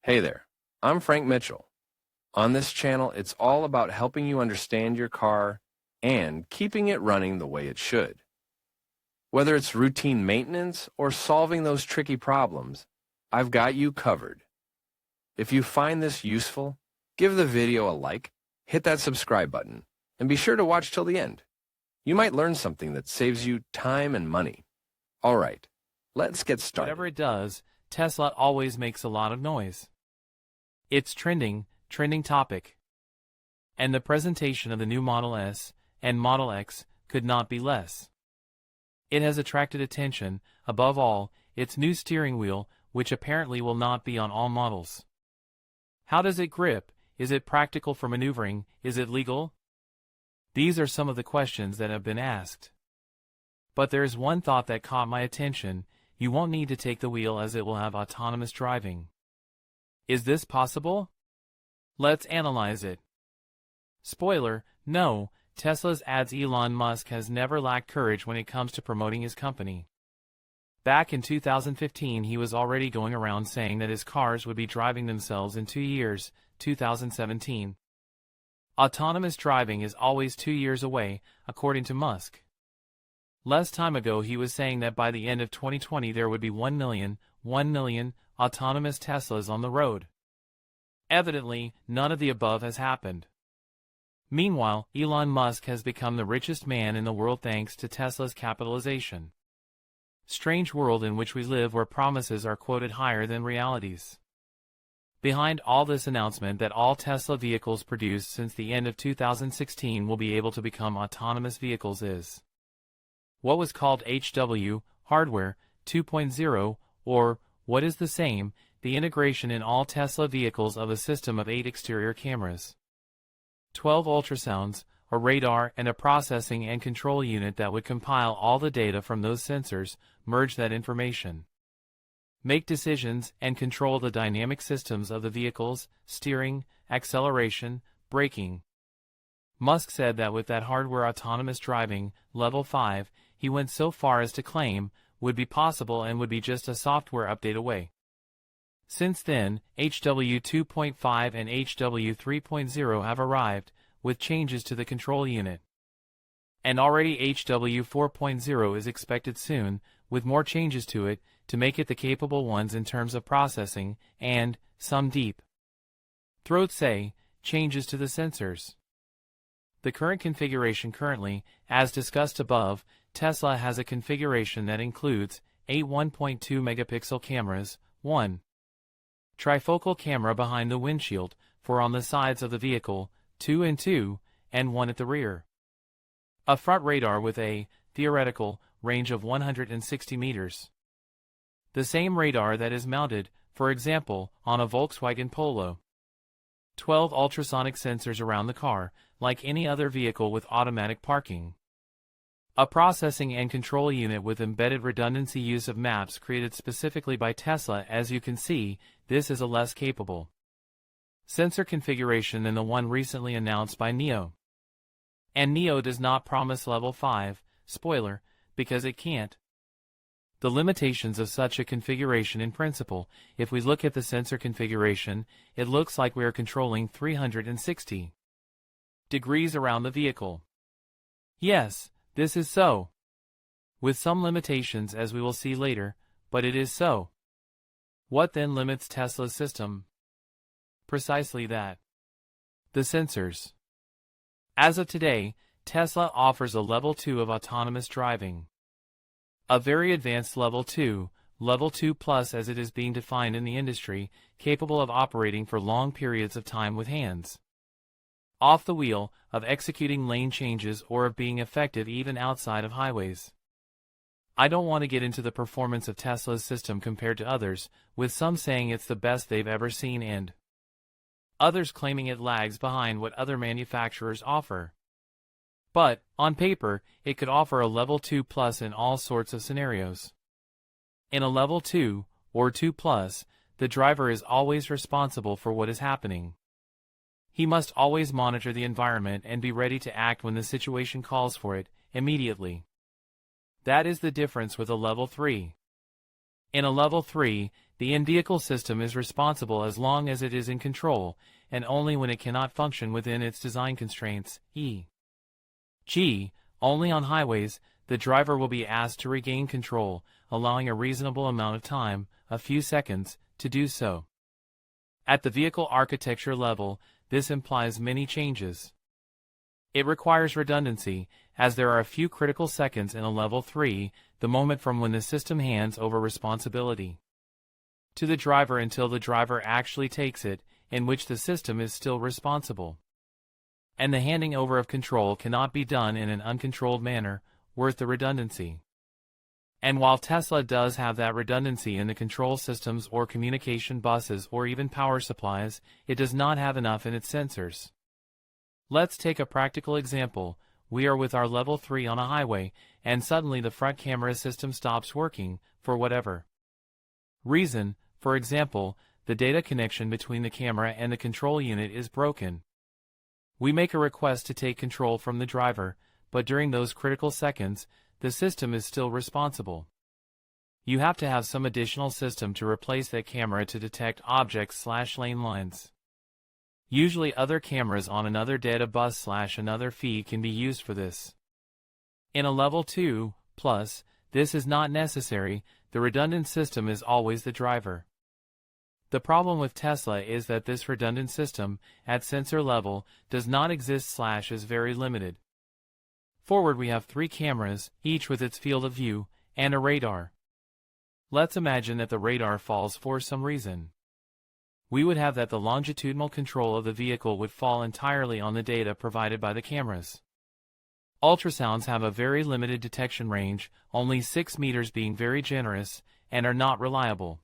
Hey there, I'm Frank Mitchell. On this channel, it's all about helping you understand your car and keeping it running the way it should. Whether it's routine maintenance or solving those tricky problems, I've got you covered. If you find this useful, give the video a like, hit that subscribe button, and be sure to watch till the end. You might learn something that saves you time and money. All right, let's get started. Whatever it does, Tesla always makes a lot of noise. It's trending topic. And the presentation of the new Model S and Model X could not be less. It has attracted attention, above all, its new steering wheel, which apparently will not be on all models. How does it grip? Is it practical for maneuvering? Is it legal? These are some of the questions that have been asked. But there is one thought that caught my attention: you won't need to take the wheel as it will have autonomous driving. Is this possible? Let's analyze it. Spoiler: no, Tesla's adds Elon Musk has never lacked courage when it comes to promoting his company. Back in 2015 he was already going around saying that his cars would be driving themselves in 2 years, 2017. Autonomous driving is always 2 years away, according to Musk. Less time ago he was saying that by the end of 2020 there would be 1 million autonomous Teslas on the road. Evidently, none of the above has happened. Meanwhile, Elon Musk has become the richest man in the world thanks to Tesla's capitalization. Strange world in which we live, where promises are quoted higher than realities. Behind all this announcement that all Tesla vehicles produced since the end of 2016 will be able to become autonomous vehicles is what was called HW, Hardware 2.0, or, what is the same, the integration in all Tesla vehicles of a system of 8 exterior cameras, 12 ultrasounds, a radar, and a processing and control unit that would compile all the data from those sensors, merge that information, make decisions, and control the dynamic systems of the vehicles, steering, acceleration, braking. Musk said that with that hardware autonomous driving, level 5, he went so far as to claim, would be possible and would be just a software update away. Since then, HW 2.5 and HW 3.0 have arrived, with changes to the control unit. And already HW 4.0 is expected soon, with more changes to it, to make it the capable ones in terms of processing, and, some deep throat say, changes to the sensors. The current configuration currently, as discussed above, Tesla has a configuration that includes 8 1.2 megapixel cameras, 1 trifocal camera behind the windshield, 4 on the sides of the vehicle, 2 and 2, and 1 at the rear. A front radar with a theoretical range of 160 meters. The same radar that is mounted, for example, on a Volkswagen Polo. 12 ultrasonic sensors around the car, like any other vehicle with automatic parking. A processing and control unit with embedded redundancy use of maps created specifically by Tesla. As you can see, this is a less capable sensor configuration than the one recently announced by NIO. And NIO does not promise level 5, spoiler, because it can't. The limitations of such a configuration in principle: if we look at the sensor configuration, it looks like we are controlling 360 degrees around the vehicle. Yes, this is so. With some limitations, as we will see later, but it is so. What then limits Tesla's system? Precisely that. The sensors. As of today, Tesla offers a level 2 of autonomous driving. A very advanced level 2 plus as it is being defined in the industry, capable of operating for long periods of time with hands off the wheel, of executing lane changes, or of being effective even outside of highways. I don't want to get into the performance of Tesla's system compared to others, with some saying it's the best they've ever seen and others claiming it lags behind what other manufacturers offer. But, on paper, it could offer a level 2 plus in all sorts of scenarios. In a level 2, or 2 plus, the driver is always responsible for what is happening. He must always monitor the environment and be ready to act when the situation calls for it, immediately. That is the difference with a level 3. In a level 3, The in-vehicle system is responsible as long as it is in control, and only when it cannot function within its design constraints, e.g., only on highways, the driver will be asked to regain control, allowing a reasonable amount of time, a few seconds, to do so. At the vehicle architecture level, this implies many changes. It requires redundancy, as there are a few critical seconds in a level 3, the moment from when the system hands over responsibility to the driver until the driver actually takes it, in which the system is still responsible. And the handing over of control cannot be done in an uncontrolled manner, worth the redundancy. And while Tesla does have that redundancy in the control systems or communication buses or even power supplies, it does not have enough in its sensors. Let's take a practical example. We are with our level 3 on a highway, and suddenly the front camera system stops working, for whatever reason. For example, the data connection between the camera and the control unit is broken. We make a request to take control from the driver, but during those critical seconds, the system is still responsible. You have to have some additional system to replace that camera to detect objects/lane lines. Usually other cameras on another data bus/another feed can be used for this. In a level 2, plus, this is not necessary. The redundant system is always the driver. The problem with Tesla is that this redundant system, at sensor level, does not exist/is very limited. Forward we have 3 cameras, each with its field of view, and a radar. Let's imagine that the radar falls for some reason. We would have that the longitudinal control of the vehicle would fall entirely on the data provided by the cameras. Ultrasounds have a very limited detection range, only 6 meters being very generous, and are not reliable.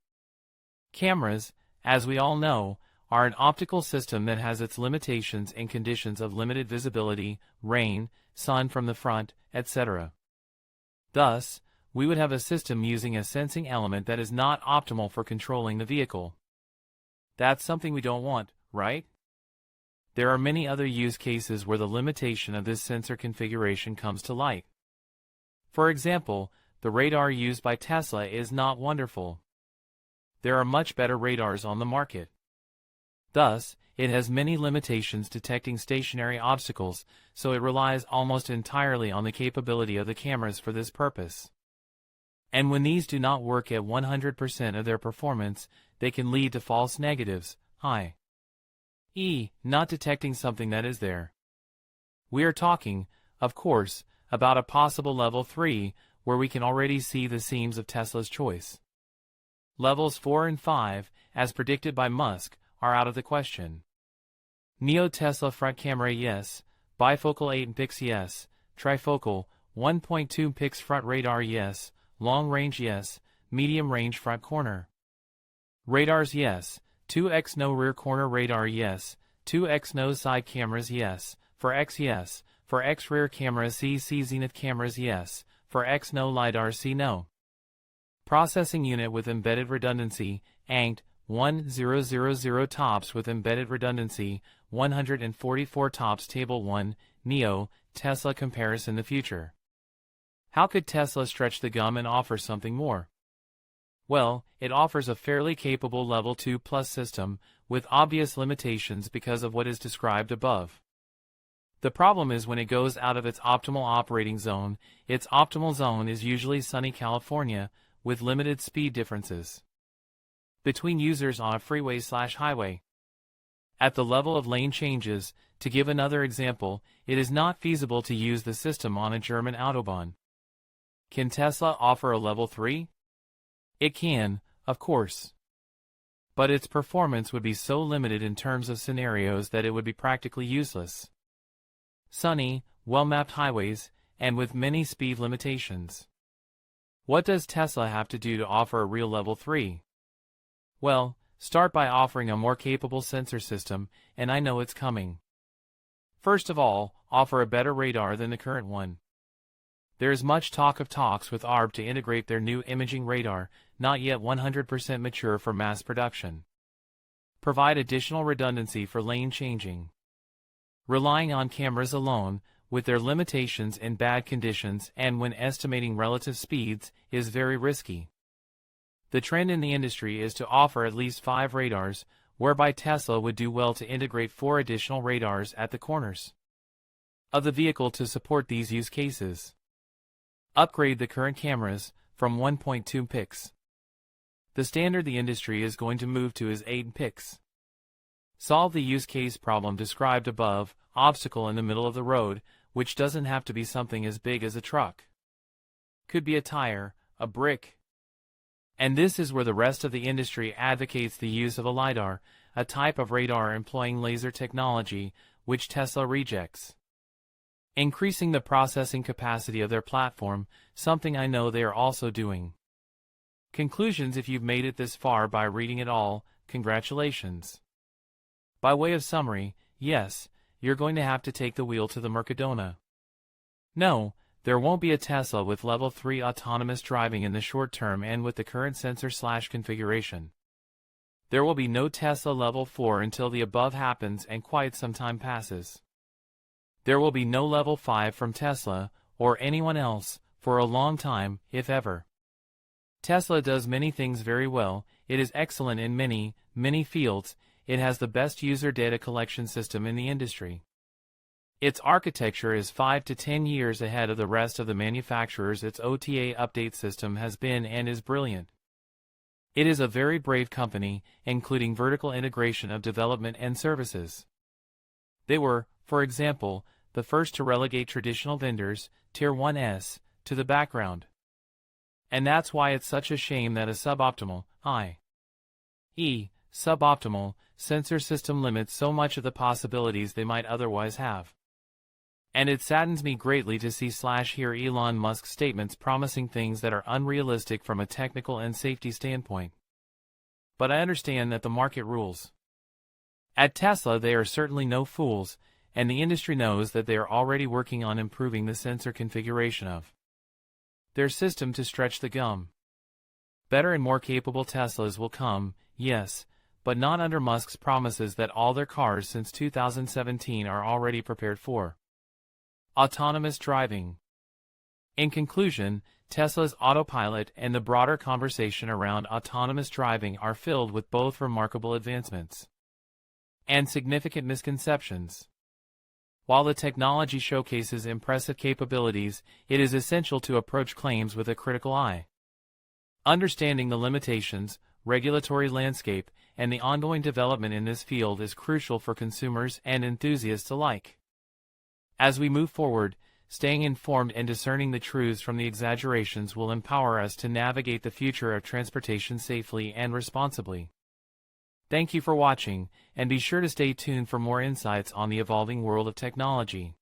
Cameras, as we all know, are an optical system that has its limitations in conditions of limited visibility, rain, sun from the front, etc. Thus, we would have a system using a sensing element that is not optimal for controlling the vehicle. That's something we don't want, right? There are many other use cases where the limitation of this sensor configuration comes to light. For example, the radar used by Tesla is not wonderful. There are much better radars on the market. Thus, it has many limitations detecting stationary obstacles, so it relies almost entirely on the capability of the cameras for this purpose. And when these do not work at 100% of their performance, they can lead to false negatives, i.e., not detecting something that is there. We are talking, of course, about a possible level 3, where we can already see the seams of Tesla's choice. Levels 4 and 5, as predicted by Musk, are out of the question. Neo Tesla front camera yes, bifocal 8 pix yes, trifocal 1.2 pix front radar yes, long range yes, medium range front corner radars yes, 2x no rear corner radar yes, 2x no side cameras yes, for X yes, for X rear camera C zenith cameras yes, for X no LiDAR C no. Processing unit with embedded redundancy, ANKed, 1000 tops with embedded redundancy, 144 tops Table 1, Neo, Tesla comparison the future. How could Tesla stretch the gum and offer something more? Well, it offers a fairly capable Level 2 Plus system, with obvious limitations because of what is described above. The problem is when it goes out of its optimal operating zone, its optimal zone is usually sunny California, with limited speed differences between users on a freeway/highway. At the level of lane changes, to give another example, it is not feasible to use the system on a German Autobahn. Can Tesla offer a level 3? It can, of course. But its performance would be so limited in terms of scenarios that it would be practically useless. Sunny, well-mapped highways, and with many speed limitations. What does Tesla have to do to offer a real level 3? Well, start by offering a more capable sensor system, and I know it's coming. First of all, offer a better radar than the current one. There is much talk of talks with ARB to integrate their new imaging radar, not yet 100% mature for mass production. Provide additional redundancy for lane changing. Relying on cameras alone, with their limitations in bad conditions and when estimating relative speeds, is very risky. The trend in the industry is to offer at least 5 radars, whereby Tesla would do well to integrate 4 additional radars at the corners of the vehicle to support these use cases. Upgrade the current cameras from 1.2 pix. The standard the industry is going to move to is 8 pix. Solve the use case problem described above, obstacle in the middle of the road, which doesn't have to be something as big as a truck. Could be a tire, a brick. And this is where the rest of the industry advocates the use of a LiDAR, a type of radar employing laser technology, which Tesla rejects. Increasing the processing capacity of their platform, something I know they are also doing. Conclusions: if you've made it this far by reading it all, congratulations. By way of summary, yes, you're going to have to take the wheel to the Mercadona. No, there won't be a Tesla with Level 3 autonomous driving in the short term and with the current sensor/configuration. There will be no Tesla Level 4 until the above happens and quite some time passes. There will be no Level 5 from Tesla, or anyone else, for a long time, if ever. Tesla does many things very well. It is excellent in many, many fields. It has the best user data collection system in the industry. Its architecture is 5 to 10 years ahead of the rest of the manufacturers. Its OTA update system has been and is brilliant. It is a very brave company, including vertical integration of development and services. They were, for example, the first to relegate traditional vendors, Tier 1s, to the background. And that's why it's such a shame that a suboptimal, suboptimal, sensor system limits so much of the possibilities they might otherwise have. And it saddens me greatly to hear Elon Musk's statements promising things that are unrealistic from a technical and safety standpoint. But I understand that the market rules. At Tesla they are certainly no fools, and the industry knows that they are already working on improving the sensor configuration of their system to stretch the gum. Better and more capable Teslas will come, yes, but not under Musk's promises that all their cars since 2017 are already prepared for autonomous driving. In conclusion, Tesla's Autopilot and the broader conversation around autonomous driving are filled with both remarkable advancements and significant misconceptions. While the technology showcases impressive capabilities, it is essential to approach claims with a critical eye. Understanding the limitations, regulatory landscape, and the ongoing development in this field is crucial for consumers and enthusiasts alike. As we move forward, staying informed and discerning the truths from the exaggerations will empower us to navigate the future of transportation safely and responsibly. Thank you for watching, and be sure to stay tuned for more insights on the evolving world of technology.